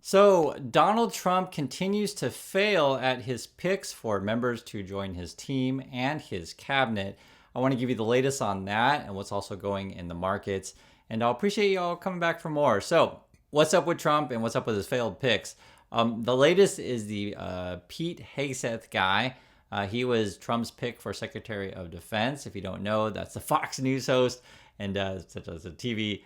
So, Donald Trump continues to fail at his picks for members to join his team and his cabinet. I want to give you the latest on that and what's also going in the markets. And I'll appreciate you all coming back for more. So, what's up with Trump and what's up with his failed picks? The latest is the Pete Hegseth guy. He was Trump's pick for Secretary of Defense. If you don't know, that's the Fox News host and such as a TV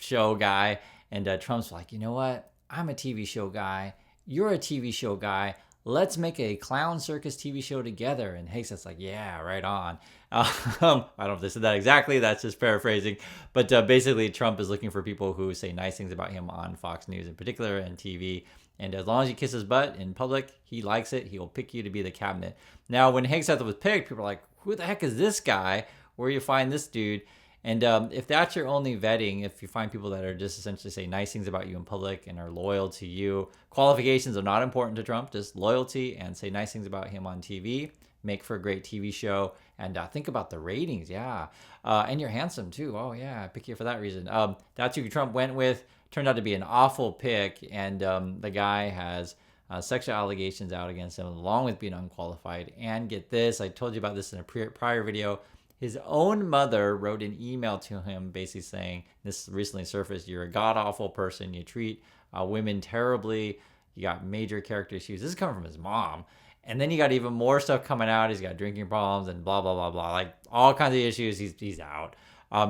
show guy. And Trump's like, you know what? I'm a TV show guy. You're a TV show guy. Let's make a clown circus TV show together. And Hegseth's like, yeah, right on. I don't know if they said that exactly. That's just paraphrasing. But basically, Trump is looking for people who say nice things about him on Fox News in particular and TV. And as long as you kiss his butt in public, he likes it. He will pick you to be the cabinet. Now, when Hegseth was picked, people are like, who the heck is this guy? Where do you find this dude? And if that's your only vetting, if you find people that are just essentially say nice things about you in public and are loyal to you, qualifications are not important to Trump, just loyalty and say nice things about him on TV, make for a great TV show. And think about the ratings, yeah. And you're handsome too. Oh yeah, I pick you for that reason. That's who Trump went with. Turned out to be an awful pick. And the guy has sexual allegations out against him along with being unqualified. And get this, I told you about this in a prior video. His own mother wrote an email to him basically saying, this recently surfaced, you're a god-awful person. You treat women terribly. You got major character issues. This is coming from his mom. And then you got even more stuff coming out. He's got drinking problems and blah, blah, blah, blah. Like all kinds of issues. He's out.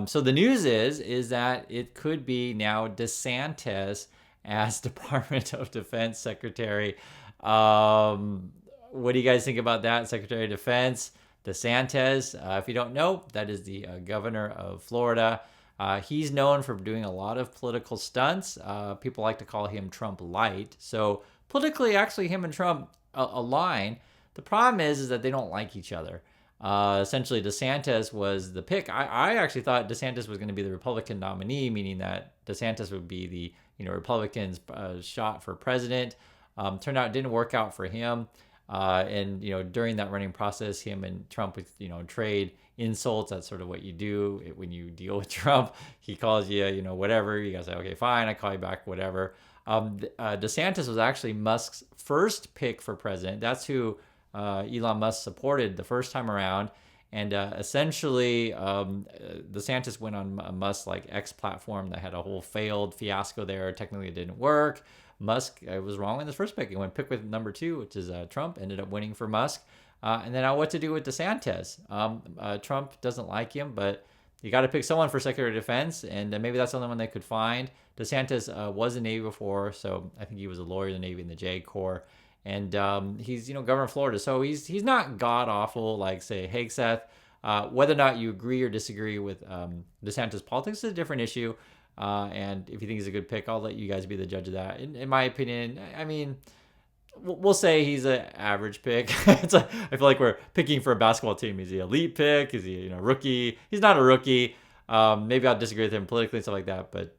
So the news is that it could be now DeSantis as Department of Defense Secretary. What do you guys think about that, Secretary of Defense? DeSantis, if you don't know, that is the governor of Florida. He's known for doing a lot of political stunts. People like to call him Trump light. So politically, actually, him and Trump align. The problem is that they don't like each other. Essentially, DeSantis was the pick. I actually thought DeSantis was going to be the Republican nominee, meaning that DeSantis would be the Republicans' shot for president. Turned out it didn't work out for him. And during that running process, him and Trump would trade insults. That's sort of what you do when you deal with Trump. He calls you whatever. You guys say, okay, fine, I call you back, whatever. DeSantis was actually Musk's first pick for president. That's who Elon Musk supported the first time around. And essentially, DeSantis went on Musk's X platform that had a whole failed fiasco there. Technically, it didn't work. Musk was wrong in the first pick. He went pick with number 2, which is Trump, ended up winning for Musk. And then now what to do with DeSantis? Trump doesn't like him, but you got to pick someone for Secretary of Defense, and maybe that's the only one they could find. DeSantis was in the Navy before, so I think he was a lawyer in the Navy in the J Corps. And he's governor of Florida, so he's not god-awful like, say, Hegseth. Whether or not you agree or disagree with DeSantis' politics is a different issue. And if you think he's a good pick, I'll let you guys be the judge of that. In my opinion, I mean, we'll say he's an average pick. I feel like we're picking for a basketball team. Is he an elite pick? Is he rookie? He's not a rookie. Maybe I'll disagree with him politically and stuff like that, but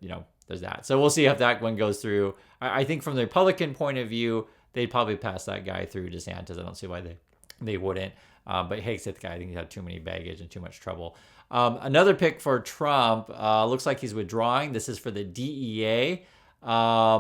there's that. So we'll see if that one goes through. I think from the Republican point of view, they'd probably pass that guy through DeSantis. I don't see why they wouldn't. But Hegseth guy, I think he's had too many baggage and too much trouble. Another pick for Trump looks like he's withdrawing. This is for the DEA.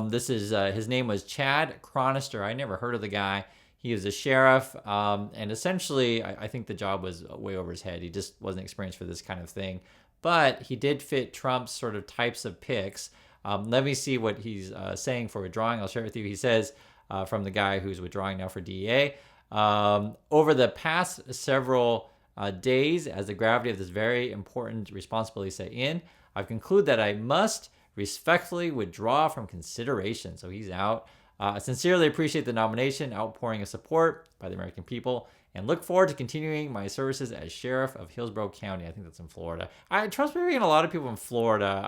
This is his name was Chad Chronister. I never heard of the guy. He was a sheriff, and essentially, I think the job was way over his head. He just wasn't experienced for this kind of thing. But he did fit Trump's sort of types of picks. Let me see what he's saying for withdrawing. I'll share it with you. He says from the guy who's withdrawing now for DEA. Over the past several days, as the gravity of this very important responsibility set in, I've concluded that I must respectfully withdraw from consideration. So he's out. I sincerely appreciate the nomination, outpouring of support by the American people, and look forward to continuing my services as sheriff of Hillsborough County. I think that's in Florida. Trump's bringing a lot of people in Florida.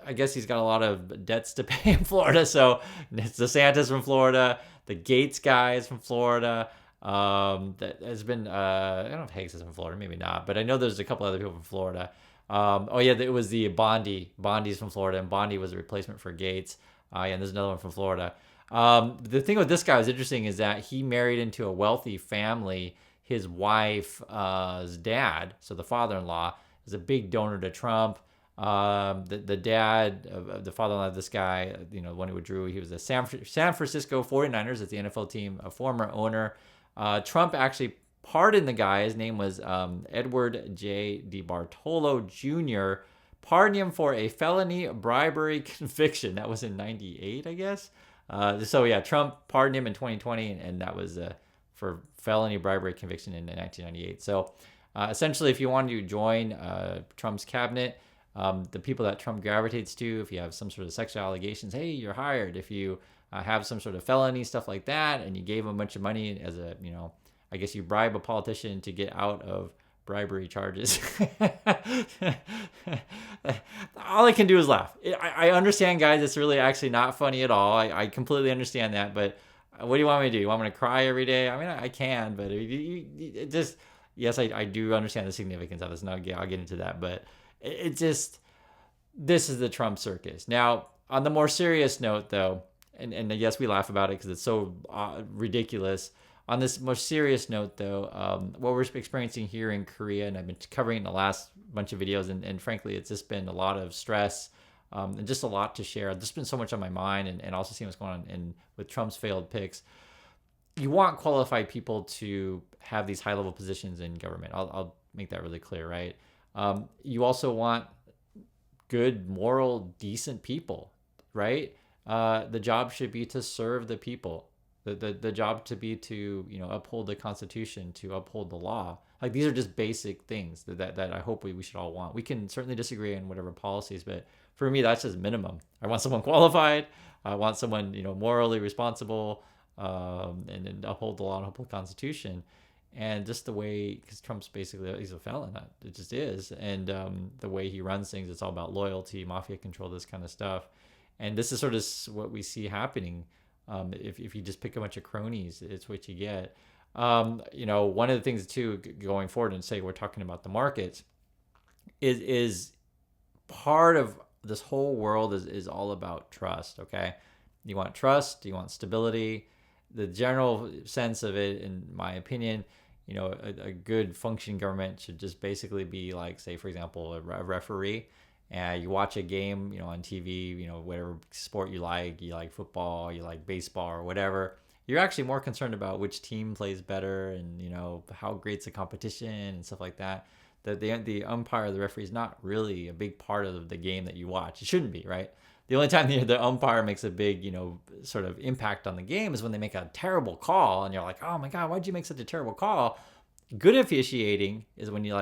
I guess he's got a lot of debts to pay in Florida. So it's DeSantis from Florida. The Gates guy is from Florida. That has been, I don't know if Hanks is from Florida, maybe not, but I know there's a couple other people from Florida. It was the Bondi. Bondi's from Florida, and Bondi was a replacement for Gates. And there's another one from Florida. The thing with this guy was interesting is that he married into a wealthy family. His wife's dad, so the father-in-law, is a big donor to Trump. The dad of the father-in-law of this guy, the one who drew, he was a San Francisco 49ers, that's the NFL team, a former owner. Trump actually pardoned the guy. His name was Edward J. DeBartolo Jr. Pardoned him for a felony bribery conviction. That was in 98, I guess. So yeah, Trump pardoned him in 2020, and that was for felony bribery conviction in 1998. So essentially, if you want to join Trump's cabinet, the people that Trump gravitates to, if you have some sort of sexual allegations, hey, you're hired. If you have some sort of felony, stuff like that, and you gave him a bunch of money as a, I guess you bribe a politician to get out of bribery charges. All I can do is laugh. I understand, guys. It's really actually not funny at all. I completely understand that. But what do you want me to do? You want me to cry every day? I mean, I can, but it just, yes, I do understand the significance of this. And I'll get into that. But it just, this is the Trump circus. Now, on the more serious note, though, and yes, we laugh about it because it's so ridiculous. On this more serious note, though, what we're experiencing here in Korea, and I've been covering in the last bunch of videos, and frankly, it's just been a lot of stress and just a lot to share. There's been so much on my mind, and also seeing what's going on with Trump's failed picks. You want qualified people to have these high-level positions in government. I'll make that really clear, right? You also want good, moral, decent people, right? The job should be to serve the people. The job to be to uphold the Constitution, to uphold the law. Like, these are just basic things that I hope we should all want. We can certainly disagree on whatever policies, but for me, that's just minimum. I want someone qualified. I want someone morally responsible, and uphold the law and uphold the Constitution. And just the way, because Trump's basically, he's a felon. It just is. And the way he runs things, it's all about loyalty, mafia control, this kind of stuff. And this is sort of what we see happening. If you just pick a bunch of cronies, it's what you get. One of the things too, going forward, and say we're talking about the markets, is part of this whole world is all about trust. Okay, you want trust, you want stability. The general sense of it, in my opinion, a good functioning government should just basically be like, say, for example, a referee. And you watch a game, on TV, whatever sport you like football, you like baseball or whatever. You're actually more concerned about which team plays better and, how great's the competition and stuff like that. The umpire, the referee is not really a big part of the game that you watch. It shouldn't be, right? The only time the umpire makes a big, sort of impact on the game is when they make a terrible call and you're like, oh my God, why'd you make such a terrible call? Good officiating is when you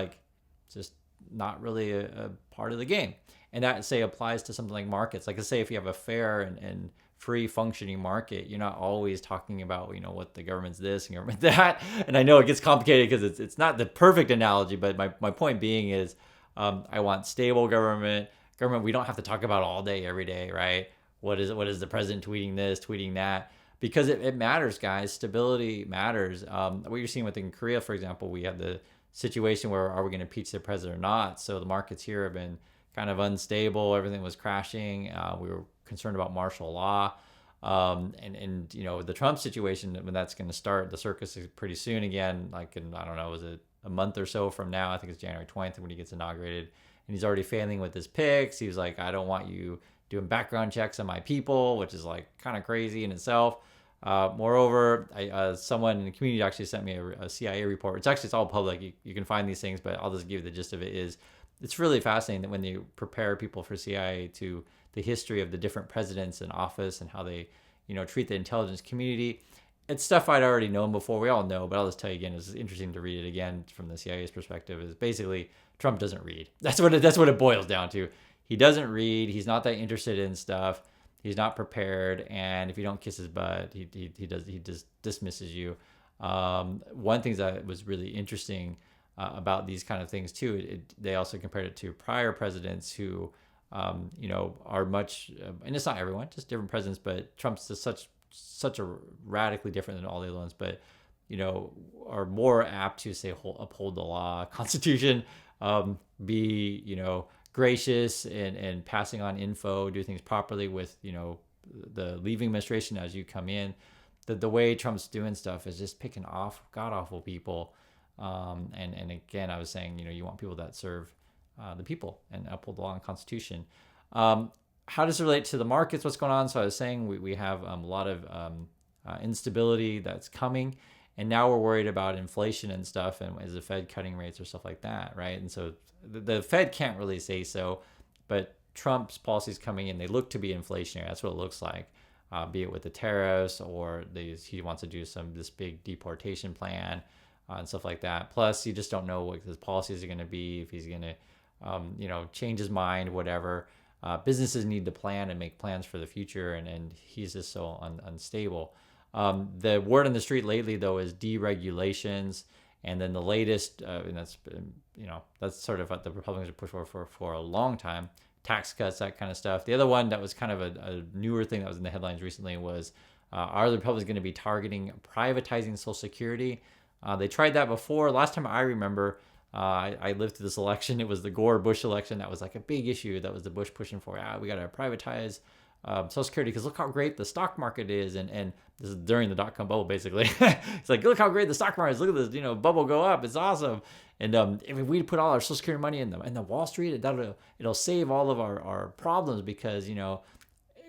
just not really a part of the game. And that, say, applies to something like markets. Like, say, if you have a fair and free functioning market, you're not always talking about, what the government's this and government that. And I know it gets complicated because it's not the perfect analogy, but my point being is I want stable government. We don't have to talk about all day, every day, right? What is the president tweeting this, tweeting that? Because it matters, guys. Stability matters. What you're seeing within Korea, for example, we have the situation where, are we going to impeach the president or not? So the markets here have been kind of unstable. Everything was crashing. We were concerned about martial law. And the Trump situation, when that's going to start, the circus is pretty soon again, like in, I don't know, was it a month or so from now? I think it's January 20th when he gets inaugurated. And he's already failing with his picks. He was like, I don't want you doing background checks on my people, which is like kind of crazy in itself. Moreover, someone in the community actually sent me a CIA report. It's all public. You can find these things, but I'll just give you the gist of it. It's really fascinating that when they prepare people for CIA to the history of the different presidents in office and how they, treat the intelligence community. It's stuff I'd already known before. We all know, but I'll just tell you again. It's interesting to read it again from the CIA's perspective. Is basically Trump doesn't read. That's what it boils down to. He doesn't read. He's not that interested in stuff. He's not prepared, and if you don't kiss his butt, he just dismisses you. One thing that was really interesting about these kind of things too, they also compared it to prior presidents who, are much, and it's not everyone, just different presidents, but Trump's just such a radically different than all the other ones, but are more apt to say uphold the law, Constitution, be gracious and passing on info, do things properly with the leaving administration as you come in. The way Trump's doing stuff is just picking off god awful people. And again, I was saying you want people that serve the people and uphold the law and Constitution. How does it relate to the markets? What's going on? So I was saying we have a lot of instability that's coming, and now we're worried about inflation and stuff, and is the Fed cutting rates or stuff like that, right? And so the Fed can't really say so, but Trump's policies coming in, they look to be inflationary. That's what it looks like, be it with the tariffs or he wants to do this big deportation plan and stuff like that. Plus, you just don't know what his policies are going to be, if he's going to, change his mind, whatever. Businesses need to plan and make plans for the future, and he's just so unstable. The word on the street lately, though, is deregulations, and then the latest, and that's sort of what the Republicans have pushed for a long time, tax cuts, that kind of stuff. The other one that was kind of a newer thing that was in the headlines recently was, are the Republicans going to be targeting privatizing Social Security? They tried that before. Last time I remember, I lived through this election. It was the Gore-Bush election. That was like a big issue. That was the Bush pushing for, we got to privatize Social Security because look how great the stock market is. And this is during the dot-com bubble, basically. It's like, look how great the stock market is. Look at this, bubble go up. It's awesome. And if we put all our Social Security money in the Wall Street, it'll save all of our problems because,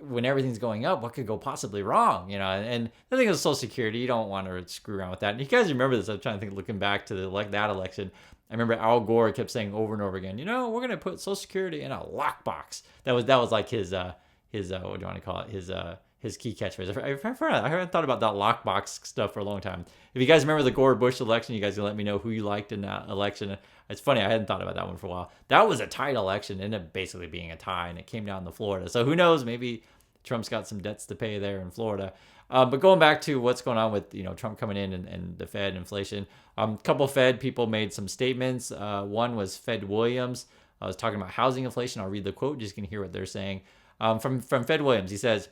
when everything's going up, what could go possibly wrong? And the thing is Social Security, you don't want to screw around with that. And you guys remember this? I'm trying to think, looking back to that election. I remember Al Gore kept saying over and over again, we're going to put Social Security in a lockbox. That was like his what do you want to call it? His key catchphrase. I haven't thought about that lockbox stuff for a long time. If you guys remember the Gore-Bush election, you guys can let me know who you liked in that election. It's funny, I hadn't thought about that one for a while. That was a tight election, ended up basically being a tie, and it came down to Florida. So who knows? Maybe Trump's got some debts to pay there in Florida. But going back to what's going on with Trump coming in and the Fed inflation, a couple Fed people made some statements. One was Fed Williams. I was talking about housing inflation. I'll read the quote just so you can hear what they're saying. From Fed Williams, he says,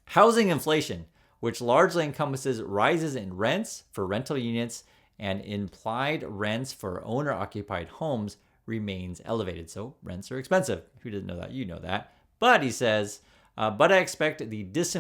housing inflation, which largely encompasses rises in rents for rental units and implied rents for owner-occupied homes, remains elevated. So rents are expensive. Who doesn't know that? You know that. But he says, but I expect this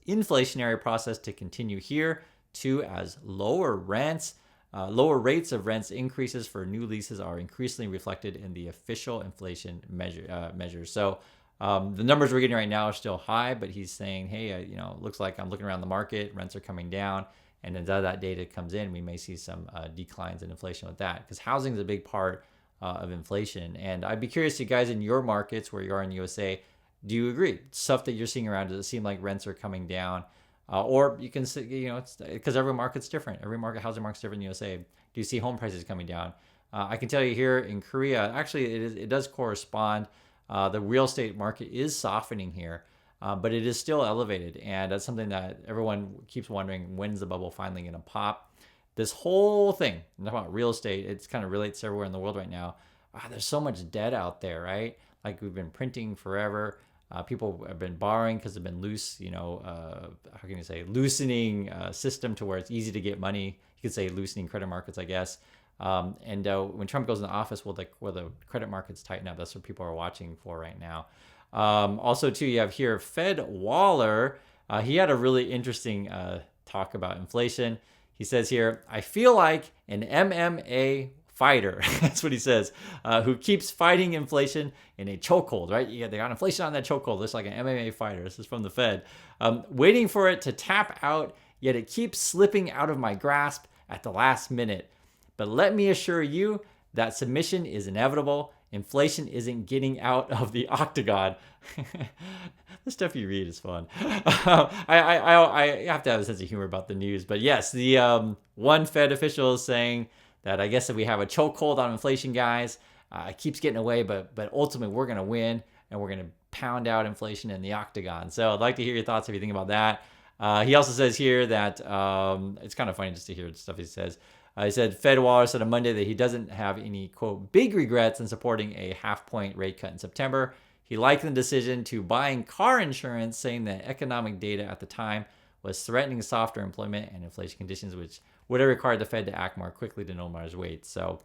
inflationary process to continue here too, as lower rates of rents increases for new leases are increasingly reflected in the official inflation measures. So the numbers we're getting right now are still high, but he's saying, hey, looks like I'm looking around the market, rents are coming down, and as that data comes in, we may see some declines in inflation with that, because housing is a big part of inflation. And I'd be curious, you guys in your markets where you are in USA, do you agree? Stuff that you're seeing around, does it seem like rents are coming down? Or you can say, it's because every market's different. Every housing market's different in the USA. Do you see home prices coming down? I can tell you here in Korea, actually, it does correspond. The real estate market is softening here, but it is still elevated. And that's something that everyone keeps wondering, when's the bubble finally going to pop? This whole thing, I'm talking about real estate, it kind of relates to everywhere in the world right now. There's so much debt out there, right? Like we've been printing forever. People have been borrowing because they've been loose, how can you say, loosening system to where it's easy to get money. You could say loosening credit markets, I guess. And when Trump goes into office, will the credit markets tighten up? That's what people are watching for right now. Also, too, you have here Fed Waller. He had a really interesting talk about inflation. He says here, I feel like an MMA fighter. That's what he says, who keeps fighting inflation in a chokehold, right? Yeah, they got inflation on that chokehold. It's like an MMA fighter. This is from the Fed. Waiting for it to tap out, yet it keeps slipping out of my grasp at the last minute. But let me assure you that submission is inevitable. Inflation isn't getting out of the octagon. The stuff you read is fun. I have to have a sense of humor about the news. But yes, the one Fed official is saying that I guess that we have a chokehold on inflation, guys. It keeps getting away, but ultimately we're going to win, and we're going to pound out inflation in the octagon. So I'd like to hear your thoughts if you think about that. He also says here that it's kind of funny just to hear the stuff he says. He said Fed Waller said on Monday that he doesn't have any, quote, big regrets in supporting a half-point rate cut in September. He likened the decision to buying car insurance, saying that economic data at the time was threatening softer employment and inflation conditions, which would have required the Fed to act more quickly to normalize rates. So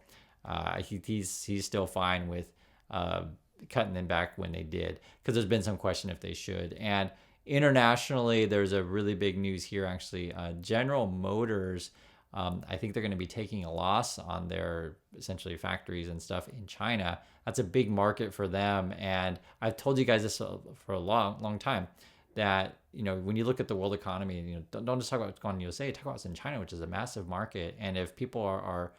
he's still fine with cutting them back when they did, because there's been some question if they should. And internationally, there's a really big news here, actually. General Motors I think they're going to be taking a loss on their essentially factories and stuff in China. That's a big market for them. And I've told you guys this for a long time, that, when you look at the world economy, don't just talk about what's going on in the USA, talk about what's in China, which is a massive market. And if people are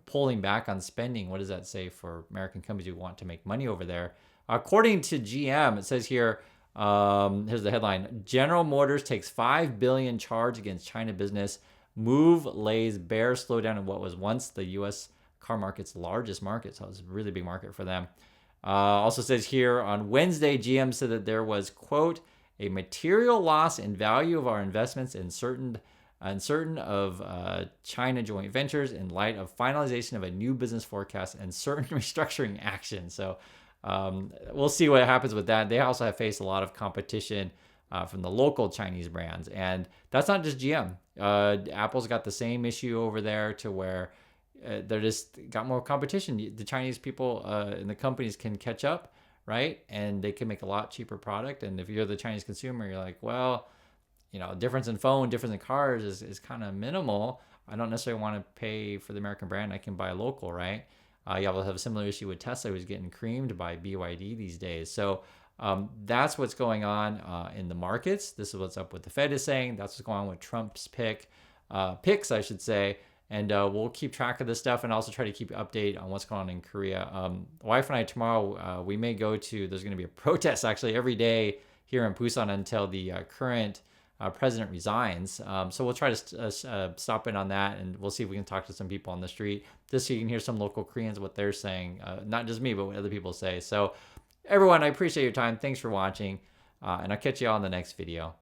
pulling back on spending, what does that say for American companies who want to make money over there? According to GM, it says here, here's the headline: General Motors takes $5 billion charge against China business. Move lays bare slowdown in what was once the U.S. car market's largest market. So it's a really big market for them. Also says here, on Wednesday, GM said that there was, quote, a material loss in value of our investments in certain of China joint ventures in light of finalization of a new business forecast and certain restructuring actions. So we'll see what happens with that. They also have faced a lot of competition from the local Chinese brands. And that's not just GM. Apple's got the same issue over there, to where they're just got more competition. The Chinese people and the companies can catch up, right? And they can make a lot cheaper product. And if you're the Chinese consumer, you're like, well, difference in phone, difference in cars is kind of minimal. I don't necessarily want to pay for the American brand. I can buy local, right? You have a similar issue with Tesla, who's getting creamed by BYD these days. So that's what's going on in the markets. This is what's up with the Fed is saying. That's what's going on with Trump's picks, I should say. And we'll keep track of this stuff, and also try to keep you update on what's going on in Korea. Wife and I tomorrow, we may go to, there's going to be a protest actually every day here in Busan until the current president resigns. So we'll try to stop in on that, and we'll see if we can talk to some people on the street, just so you can hear some local Koreans, what they're saying. Not just me, but what other people say. So everyone, I appreciate your time. Thanks for watching, and I'll catch you all in the next video.